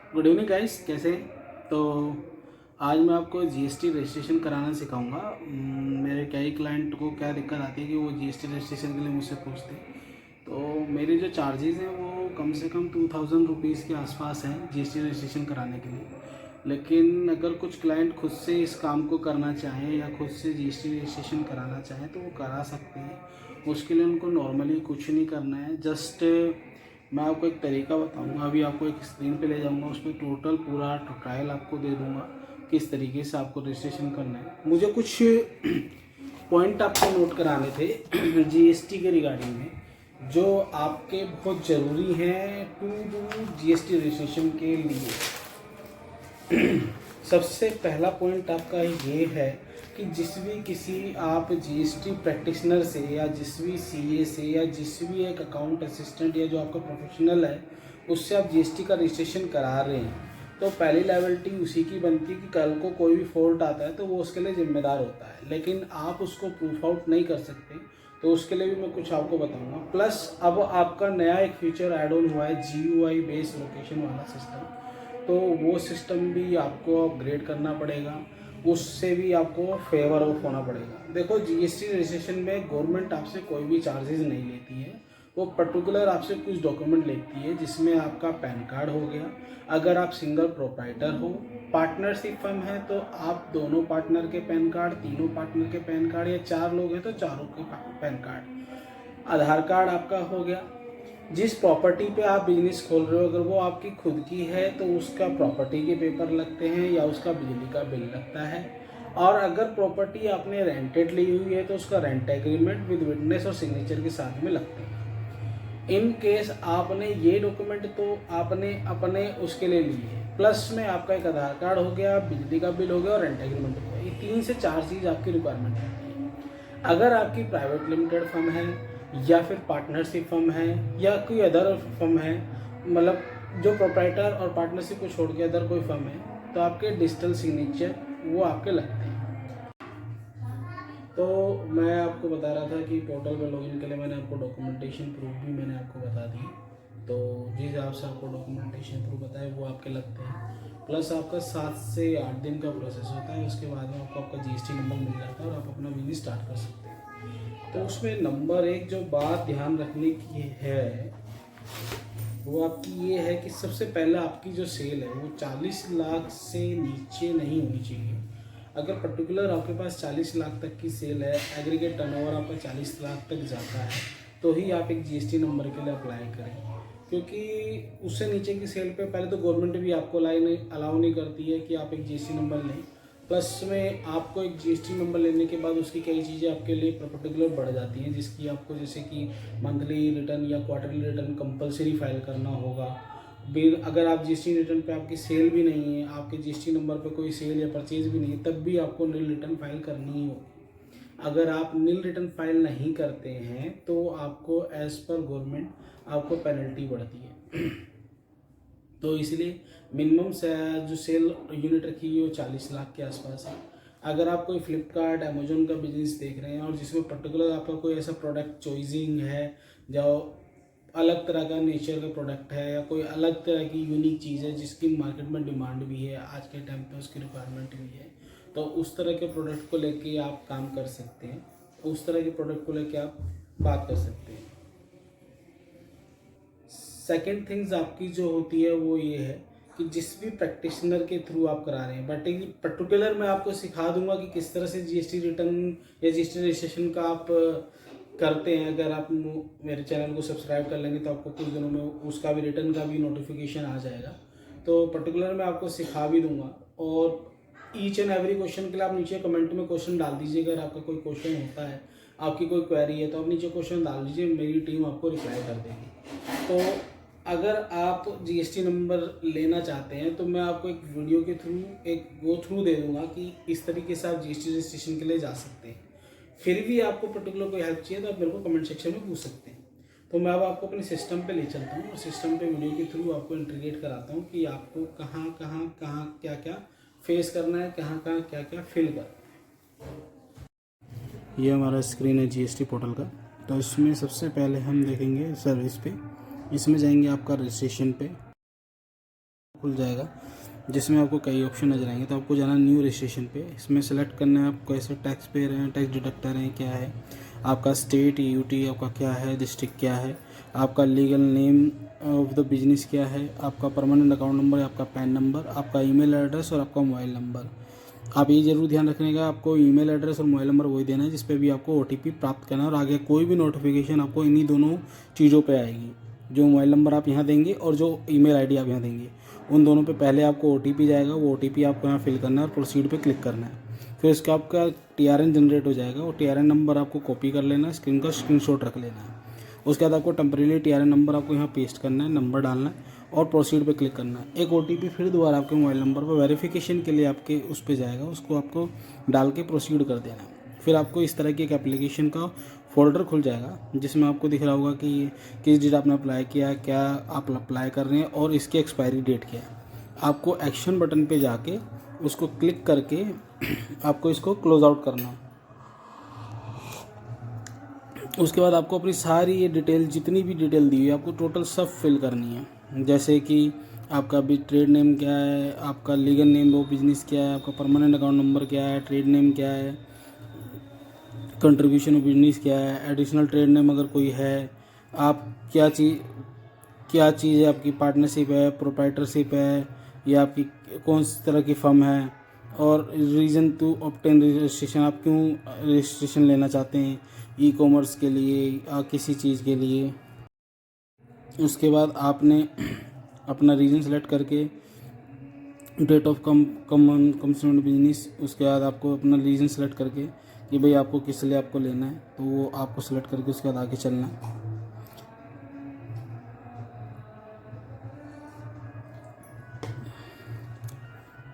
Good evening guys, कैसे हैं? तो आज मैं आपको जीएसटी रजिस्ट्रेशन कराना सिखाऊंगा। मेरे कई क्लाइंट को क्या दिक्कत आती है कि वो जीएसटी रजिस्ट्रेशन के लिए मुझसे पूछते हैं। तो मेरे जो चार्जेस हैं वो कम से कम 2000 रुपीज़ के आसपास हैं जीएसटी रजिस्ट्रेशन कराने के लिए। लेकिन अगर कुछ क्लाइंट खुद से इस काम को करना चाहें या खुद से जीएसटी रजिस्ट्रेशन कराना चाहें तो वो करा सकते हैं। उसके लिए उनको नॉर्मली कुछ नहीं करना है, जस्ट मैं आपको एक तरीका बताऊंगा। अभी आपको एक स्क्रीन पे ले जाऊंगा, उसमें टोटल पूरा ट्रायल आपको दे दूंगा किस तरीके से आपको रजिस्ट्रेशन करना है। मुझे कुछ पॉइंट आपको नोट कराने थे जीएसटी के रिगार्डिंग में, जो आपके बहुत ज़रूरी हैं टू डू जीएसटी रजिस्ट्रेशन के लिए। सबसे पहला पॉइंट आपका ये है कि जिस भी किसी आप जीएसटी प्रैक्टिशनर से या जिस भी सीए से या जिस भी एक अकाउंट असिस्टेंट या जो आपका प्रोफेशनल है उससे आप जीएसटी का रजिस्ट्रेशन करा रहे हैं, तो पहली लायबिलिटी उसी की बनती है कि कल को कोई भी फॉल्ट आता है तो वो उसके लिए जिम्मेदार होता है। लेकिन आप उसको प्रूफ आउट नहीं कर सकते, तो उसके लिए भी मैं कुछ आपको बताऊंगा। प्लस अब आपका नया एक फीचर ऐड ऑन हुआ है जीयूआई बेस्ड लोकेशन वाला सिस्टम, तो वो सिस्टम भी आपको अपग्रेड करना पड़ेगा, उससे भी आपको फेवर ऑफ होना पड़ेगा। देखो, जीएसटी रजिस्ट्रेशन में गवर्नमेंट आपसे कोई भी चार्जेस नहीं लेती है। वो पर्टिकुलर आपसे कुछ डॉक्यूमेंट लेती है जिसमें आपका पैन कार्ड हो गया, अगर आप सिंगल प्रोप्राइटर हो, पार्टनरशिप फर्म है तो आप दोनों पार्टनर के पैन कार्ड, तीनों पार्टनर के पैन कार्ड, या 4 लोग हैं तो चारों के पैन कार्ड, आधार कार्ड आपका हो गया। जिस प्रॉपर्टी पे आप बिजनेस खोल रहे हो अगर वो आपकी खुद की है तो उसका प्रॉपर्टी के पेपर लगते हैं या उसका बिजली का बिल लगता है। और अगर प्रॉपर्टी आपने रेंटेड ली हुई है तो उसका रेंट एग्रीमेंट विद विटनेस और सिग्नेचर के साथ में लगते हैं। इन केस आपने ये डॉक्यूमेंट तो आपने अपने उसके लिए लिए, प्लस में आपका एक आधार कार्ड हो गया, बिजली का बिल हो गया और रेंट एग्रीमेंट हो गया। ये 3 से 4 चीज़ आपकी रिक्वायरमेंट है। अगर आपकी प्राइवेट लिमिटेड फर्म है या फिर पार्टनरशिप फर्म है या कोई अदर फर्म है, मतलब जो प्रोप्राइटर और पार्टनरशिप को छोड़ के अदर कोई फर्म है, तो आपके डिजिटल सिग्नेचर वो आपके लगते हैं। तो मैं आपको बता रहा था कि पोर्टल में लॉगिन के लिए मैंने आपको डॉक्यूमेंटेशन प्रूफ भी मैंने आपको बता दी। तो जिस हिसाब से आपको डॉक्यूमेंटेशन प्रूफ बताए वो आपके लगते हैं। प्लस आपका 7 से 8 दिन का प्रोसेस होता है, उसके बाद में आपको आपका जीएसटी नंबर मिल जाता है और आप अपना बिजनेस स्टार्ट कर सकते हैं। तो उसमें नंबर एक जो बात ध्यान रखने की है वो आपकी ये है कि सबसे पहले आपकी जो सेल है वो 40 लाख से नीचे नहीं होनी चाहिए। अगर पर्टिकुलर आपके पास 40 लाख तक की सेल है, एग्रीगेट टर्नओवर आपका 40 लाख तक जाता है, तो ही आप एक जीएसटी नंबर के लिए अप्लाई करें। क्योंकि उससे नीचे की सेल पे पहले तो गवर्नमेंट भी आपको अलाउ नहीं करती है कि आप एक जीएसटी नंबर लें। प्लस में आपको एक जीएसटी नंबर लेने के बाद उसकी कई चीज़ें आपके लिए पर्टिकुलर बढ़ जाती हैं, जिसकी आपको जैसे कि मंथली रिटर्न या क्वार्टरली रिटर्न कंपलसरी फाइल करना होगा। बिल अगर आप जीएसटी रिटर्न पे आपकी सेल भी नहीं है, आपके जीएसटी नंबर पे कोई सेल या परचेज भी नहीं है, तब भी आपको नील रिटर्न फाइल करनी ही होगी। अगर आप नील रिटर्न फाइल नहीं करते हैं तो आपको एज पर गवर्नमेंट आपको पेनल्टी बढ़ती है। तो इसलिए मिनिमम से जो सेल यूनिट रखी हुई है वो 40 लाख के आसपास है। अगर आप कोई फ्लिपकार्ट अमेजोन का बिजनेस देख रहे हैं और जिसमें पर्टिकुलर आपका कोई ऐसा प्रोडक्ट चॉइसिंग है जो अलग तरह का नेचर का प्रोडक्ट है या कोई अलग तरह की यूनिक चीज़ है जिसकी मार्केट में डिमांड भी है, आज के टाइम पे उसकी रिक्वायरमेंट भी है, तो उस तरह के प्रोडक्ट को लेके आप काम कर सकते हैं, उस तरह के प्रोडक्ट को लेके आप बात कर सकते हैं। सेकेंड थिंग्स आपकी जो होती है वो ये है कि जिस भी प्रैक्टिशनर के थ्रू आप करा रहे हैं, बट पर्टिकुलर मैं आपको सिखा दूंगा कि किस तरह से जीएसटी रिटर्न या जीएसटी रजिस्ट्रेशन का आप करते हैं। अगर आप मेरे चैनल को सब्सक्राइब कर लेंगे तो आपको कुछ दिनों में उसका भी रिटर्न का भी नोटिफिकेशन आ जाएगा। तो पर्टिकुलर मैं आपको सिखा भी दूंगा। और ईच एंड एवरी क्वेश्चन के लिए आप नीचे कमेंट में क्वेश्चन डाल दीजिए। अगर आपका कोई क्वेश्चन होता है, आपकी कोई क्वेरी है, तो आप नीचे क्वेश्चन डाल दीजिए, मेरी टीम आपको रिप्लाई कर देगी। तो अगर आप जीएसटी नंबर लेना चाहते हैं तो मैं आपको एक वीडियो के थ्रू एक गो थ्रू दे दूंगा कि इस तरीके से आप जीएसटी रजिस्ट्रेशन के लिए जा सकते हैं। फिर भी आपको पर्टिकुलर कोई हेल्प चाहिए तो आप मेरे को कमेंट सेक्शन में पूछ सकते हैं। तो मैं अब आपको अपने सिस्टम पे ले चलता हूँ और सिस्टम पे वीडियो के थ्रू आपको इंटीग्रेट कराता हूँ कि आपको कहाँ कहाँ कहाँ क्या क्या फेस करना है, कहाँ कहाँ क्या क्या फिल करना है। ये हमारा स्क्रीन है जीएसटी पोर्टल का। तो इसमें सबसे पहले हम देखेंगे सर्विस पे, इसमें जाएंगे आपका रजिस्ट्रेशन पे। खुल जाएगा जिसमें आपको कई ऑप्शन नजर आएंगे। तो आपको जाना न्यू रजिस्ट्रेशन पे, इसमें सेलेक्ट करना है आप कैसे टैक्स पेयर हैं, टैक्स डिडक्टर हैं, क्या है आपका स्टेट, यूटी आपका क्या है, डिस्ट्रिक्ट क्या है, आपका legal name of the business क्या है, आपका परमानेंट अकाउंट नंबर, आपका पैन नंबर, आपका ईमेल एड्रेस और आपका मोबाइल नंबर। आप ये जरूर ध्यान रखने का, आपको ईमेल एड्रेस और मोबाइल नंबर वही देना है जिस पे भी आपको ओटीपी प्राप्त करना है, और आगे कोई भी नोटिफिकेशन आपको इन्हीं दोनों चीज़ों पे आएगी। जो मोबाइल नंबर आप यहाँ देंगे और जो ईमेल आईडी आप यहाँ देंगे, उन दोनों पे पहले आपको ओटीपी जाएगा, वो ओटीपी आपको यहाँ फिल करना है और प्रोसीड पे क्लिक करना है। फिर उसका आपका टीआरएन जनरेट हो जाएगा, और टीआरएन नंबर आपको कॉपी कर लेना है, स्क्रीन का स्क्रीनशॉट रख लेना है। उसके बाद आपको टेम्परेरी टीआरएन नंबर आपको यहाँ पेस्ट करना है, नंबर डालना है और प्रोसीड पे क्लिक करना है। एक ओटीपी फिर दोबारा आपके मोबाइल नंबर पर वेरिफिकेशन के लिए आपके उस पर जाएगा, उसको आपको डाल के प्रोसीड कर देना है। फिर आपको इस तरह की एक एप्लीकेशन का फोल्डर खुल जाएगा जिसमें आपको दिख रहा होगा कि किस डेट आपने अप्लाई किया है, क्या आप अप्लाई कर रहे हैं और इसकी एक्सपायरी डेट क्या है। आपको एक्शन बटन पे जाके उसको क्लिक करके आपको इसको क्लोज आउट करना है। उसके बाद आपको अपनी सारी ये डिटेल, जितनी भी डिटेल दी हुई है आपको टोटल सब फिल करनी है। जैसे कि आपका भी ट्रेड नेम क्या है, आपका लीगल नेम वो बिजनेस क्या है, आपका परमानेंट अकाउंट नंबर क्या है, ट्रेड नेम क्या है, कंट्रीब्यूशन ऑफ बिजनेस क्या है, एडिशनल ट्रेड नेम अगर कोई है, आप क्या चीज़ है, आपकी पार्टनरशिप है, प्रोप्राइटरशिप है, या आपकी कौन सी तरह की फर्म है, और रीज़न टू ऑब्टेन रजिस्ट्रेशन, आप क्यों रजिस्ट्रेशन लेना चाहते हैं, ई कॉमर्स के लिए या किसी चीज़ के लिए। उसके बाद आपने अपना रीजन सेलेक्ट करके डेट ऑफ कमेंसमेंट बिजनेस, उसके बाद आपको अपना रीजन सेलेक्ट करके कि भाई आपको किस लिए आपको लेना है, तो वो आपको सेलेक्ट करके उसके बाद आगे चलना है।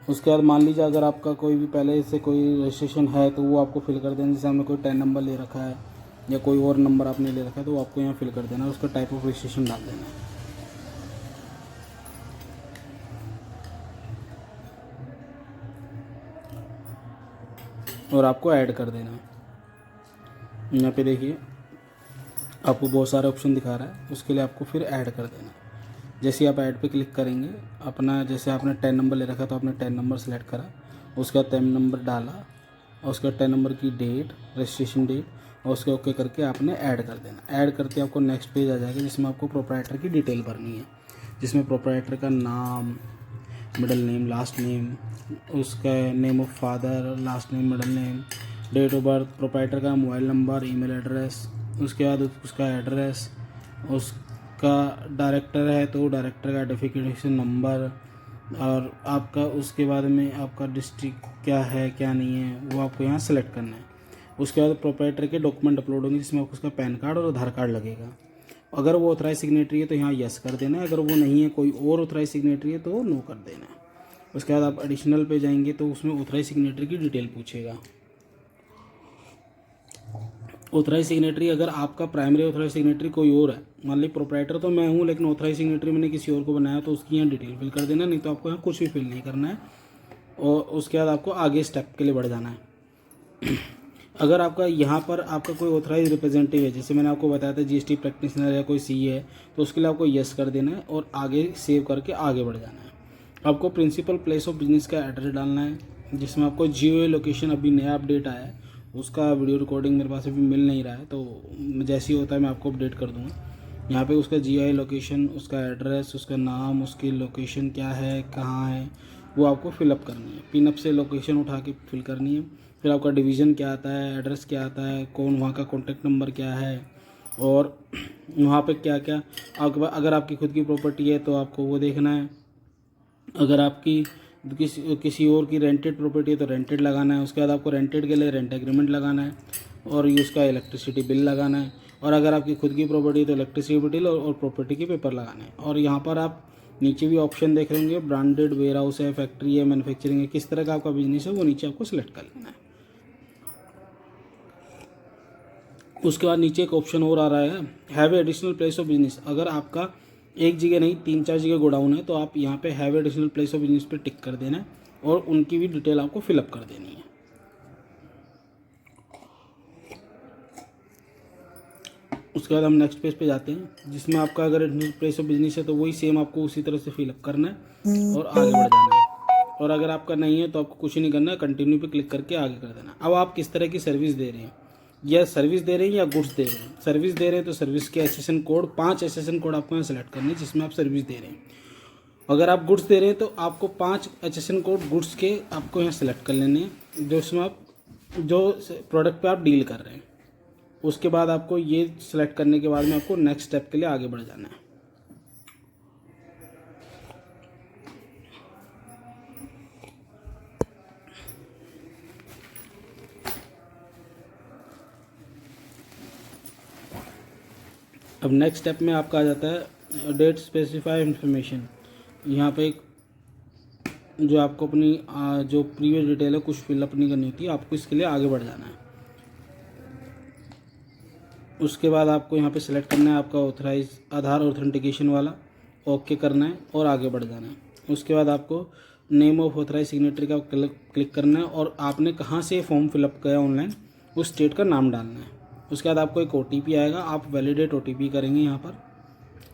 उसके बाद मान लीजिए अगर आपका कोई भी पहले से कोई रजिस्ट्रेशन है तो वो आपको फिल कर देना। जैसे हमने कोई 10 नंबर ले रखा है या कोई और नंबर आपने ले रखा है तो आपको यहाँ फिल कर देना, उसका टाइप ऑफ रजिस्ट्रेशन डाल देना है और आपको ऐड कर देना है। यहाँ पे देखिए आपको बहुत सारे ऑप्शन दिखा रहा है, उसके लिए आपको फिर ऐड कर देना है। जैसे आप ऐड पे क्लिक करेंगे, अपना जैसे आपने 10 नंबर ले रखा तो आपने 10 नंबर सेलेक्ट करा, उसका 10 नंबर डाला और उसका 10 नंबर की डेट, रजिस्ट्रेशन डेट, और उसके ओके करके आपने ऐड कर देना। ऐड करते आपको नेक्स्ट पेज आ जाएगा जिसमें आपको प्रोप्राइटर की डिटेल भरनी है, जिसमें प्रोप्राइटर का नाम, मिडिल नेम, लास्ट नेम, उसका name of father, last name, middle name, date of birth, proprietor का मोबाइल नंबर, ईमेल एड्रेस, उसके बाद उसका एड्रेस, उसका डायरेक्टर है तो डायरेक्टर का आइडेंटिफिकेशन नंबर, और आपका उसके बाद में आपका डिस्ट्रिक्ट क्या है क्या नहीं है वो आपको यहाँ सेलेक्ट करना है। उसके बाद प्रोप्राइटर के डॉक्यूमेंट अपलोड होंगे जिसमें आपको उसका पैन कार्ड और आधार कार्ड लगेगा। अगर वो ऑथराइज सिग्नेटरी है तो यहाँ यस कर देना है, अगर वो नहीं है कोई और ऑथराइज सिग्नेटरी है तो नो कर देना है। उसके बाद आप एडिशनल पे जाएंगे तो उसमें ऑथराइज सिग्नेटरी की डिटेल पूछेगा। ऑथराइज सिग्नेटरी अगर आपका प्राइमरी ऑथराइज सिग्नेटरी कोई और है, मान ली प्रोप्राइटर तो मैं हूँ लेकिन ऑथराइज सिग्नेटरी मैंने किसी और को बनाया, तो उसकी यहाँ डिटेल फिल कर देना, नहीं तो आपको यहाँ कुछ भी फिल नहीं करना है। और उसके बाद आपको आगे स्टेप के लिए बढ़ जाना है। अगर आपका यहाँ पर आपका कोई ऑथराइज रिप्रेजेंटेटिव है, जैसे मैंने आपको बताया था जीएसटी प्रैक्टिशनर या कोई सी है, तो उसके लिए आपको यस कर देना है और आगे सेव करके आगे बढ़ जाना है। आपको प्रिंसिपल प्लेस ऑफ बिजनेस का एड्रेस डालना है, जिसमें आपको जियो लोकेशन अभी नया अपडेट आया है, उसका वीडियो रिकॉर्डिंग मेरे पास अभी मिल नहीं रहा है, तो जैसे ही होता है मैं आपको अपडेट कर दूँगा। यहाँ पे उसका जीआई लोकेशन, उसका एड्रेस, उसका नाम, उसकी लोकेशन क्या है, कहाँ है, वो आपको फिलअप करनी है। पिनअप से लोकेशन उठा के फिल करनी है। फिर आपका डिवीज़न क्या आता है, एड्रेस क्या आता है, कौन वहाँ का कॉन्टैक्ट नंबर क्या है, और वहाँ पे क्या क्या अगर आपकी खुद की प्रॉपर्टी है तो आपको वो देखना है। अगर आपकी किसी और की रेंटेड प्रॉपर्टी है तो रेंटेड लगाना है। उसके बाद आपको रेंटेड के लिए रेंट एग्रीमेंट लगाना है और उसका इलेक्ट्रिसिटी बिल लगाना है। और अगर आपकी खुद की प्रॉपर्टी है तो इलेक्ट्रिसिटी बिल और प्रॉपर्टी के पेपर लगाना है। और यहाँ पर आप नीचे भी ऑप्शन देख लेंगे, ब्रांडेड वेयर हाउस है, फैक्ट्री है, मैन्युफैक्चरिंग है, किस तरह का आपका बिजनेस है वो नीचे आपको सिलेक्ट कर लेना है। उसके बाद नीचे एक ऑप्शन और आ रहा है, have additional place of business. अगर आपका एक जगह नहीं 3-4 जगह गोडाउन है तो आप यहाँ पे have additional place of business पे टिक कर देना है और उनकी भी डिटेल आपको फिलअप कर देनी है। उसके बाद हम नेक्स्ट पेज पे जाते हैं, जिसमें आपका अगर एडिशनल प्लेस ऑफ बिजनेस है तो वही सेम आपको उसी तरह से फिलअप करना है। और आगे बढ़ जाना है। और अगर आपका नहीं है तो आपको कुछ नहीं करना है, कंटिन्यू पे क्लिक करके आगे कर देना। अब आप किस तरह की सर्विस दे रहे हैं, या सर्विस दे रहे हैं या गुड्स दे रहे हैं। सर्विस दे रहे हैं तो सर्विस के एसएसएन कोड 5 एसएसएन कोड आपको यहाँ सेलेक्ट करने हैं जिसमें आप सर्विस दे रहे हैं। अगर आप गुड्स दे रहे हैं तो आपको 5 एसएसएन कोड गुड्स के आपको यहाँ सेलेक्ट कर लेने हैं, जो उसमें आप जो प्रोडक्ट पे आप डील कर रहे हैं। उसके बाद आपको ये सिलेक्ट करने के बाद में आपको नेक्स्ट स्टेप के लिए आगे बढ़ जाना है। अब नेक्स्ट स्टेप में आपका आ जाता है डेट स्पेसिफाई इन्फॉर्मेशन। यहाँ पे एक जो आपको अपनी जो प्रीवियस डिटेल है कुछ फिलअप नहीं करनी होती है, आपको इसके लिए आगे बढ़ जाना है। उसके बाद आपको यहाँ पे सेलेक्ट करना है आपका ऑथराइज आधार ऑथेंटिकेशन वाला, ओके करना है और आगे बढ़ जाना है। उसके बाद आपको नेम ऑफ ऑथराइज सिग्नेटरी का क्लिक करना है और आपने कहाँ से फॉर्म फिलअप किया ऑनलाइन उस स्टेट का नाम डालना है। उसके बाद आपको एक OTP आएगा, आप वैलिडेट OTP करेंगे। यहाँ पर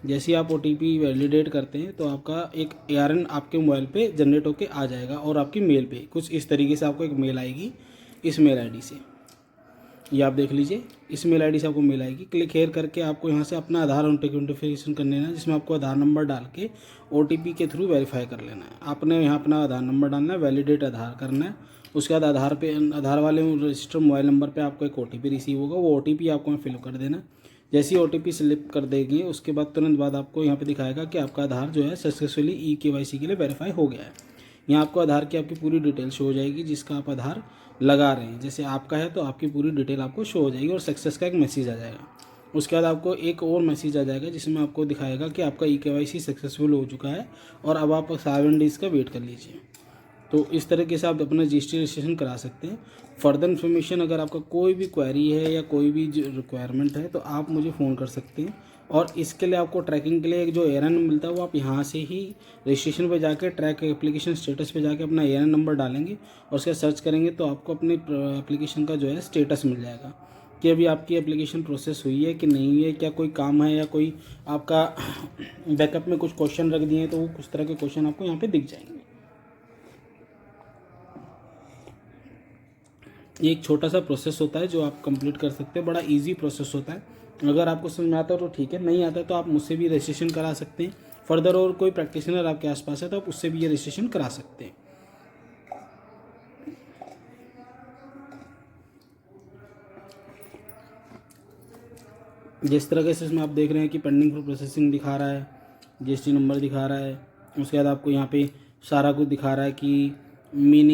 जैसे ही आप OTP वैलिडेट करते हैं तो आपका एक ARN आपके मोबाइल पे जनरेट होके आ जाएगा और आपकी मेल पे कुछ इस तरीके से आपको एक मेल आएगी इस मेल आईडी से। ये आप देख लीजिए, इस मेल आईडी से आपको मेल आएगी। क्लिक हेयर करके आपको यहाँ से अपना आधार ऑथेंटिफिकेशन कर लेना है, जिसमें आपको आधार नंबर डाल के OTP के थ्रू वेरीफाई कर लेना है। आपने यहाँ अपना आधार नंबर डालना है, वैलिडेट आधार करना है। उसके बाद आधार वाले रजिस्टर्ड मोबाइल नंबर पे आपको एक OTP रिसीव होगा, वो OTP आपको यहाँ फिलअप कर देना। जैसे ही OTP स्लिप कर देंगे उसके बाद तुरंत बाद आपको यहाँ पे दिखाएगा कि आपका आधार जो है सक्सेसफुली eKYC के लिए वेरीफाई हो गया है। यहाँ आपको आधार की आपकी पूरी डिटेल शो हो जाएगी जिसका आप आधार लगा रहे हैं। जैसे आपका है तो आपकी पूरी डिटेल आपको शो हो जाएगी और सक्सेस का एक मैसेज आ जाएगा। उसके बाद आपको एक और मैसेज आ जाएगा जिसमें आपको दिखाएगा कि आपका eKYC सक्सेसफुल हो चुका है और अब आप 7 डेज़ का वेट कर लीजिए। तो इस तरीके से आप अपना GST रजिस्ट्रेशन करा सकते हैं। फर्दर इन्फॉर्मेशन अगर आपका कोई भी क्वेरी है या कोई भी रिक्वायरमेंट है तो आप मुझे फ़ोन कर सकते हैं। और इसके लिए आपको ट्रैकिंग के लिए एक जो ARN मिलता है वो आप यहाँ से ही रजिस्ट्रेशन पे जाके ट्रैक एप्लीकेशन स्टेटस पे जाके अपना ARN नंबर डालेंगे और उसका सर्च करेंगे तो आपको अपने एप्लीकेशन का जो है स्टेटस मिल जाएगा कि अभी आपकी एप्लीकेशन प्रोसेस हुई है कि नहीं हुई है, क्या कोई काम है या कोई आपका बैकअप में कुछ क्वेश्चन रख दिए हैं तो वो कुछ तरह के क्वेश्चन आपको यहाँ पर दिख जाएंगे। ये एक छोटा सा प्रोसेस होता है जो आप कंप्लीट कर सकते हैं, बड़ा इजी प्रोसेस होता है। अगर आपको समझ में आता है तो ठीक है, नहीं आता तो आप मुझसे भी रजिस्ट्रेशन करा सकते हैं। फर्दर और कोई प्रैक्टिशनर आपके आसपास है तो आप उससे भी ये रजिस्ट्रेशन करा सकते हैं। जिस तरह से इसमें आप देख रहे हैं कि पेंडिंग फॉर प्रोसेसिंग दिखा रहा है, GST नंबर दिखा रहा है। उसके बाद आपको यहाँ पे सारा कुछ दिखा रहा है कि मीनिंग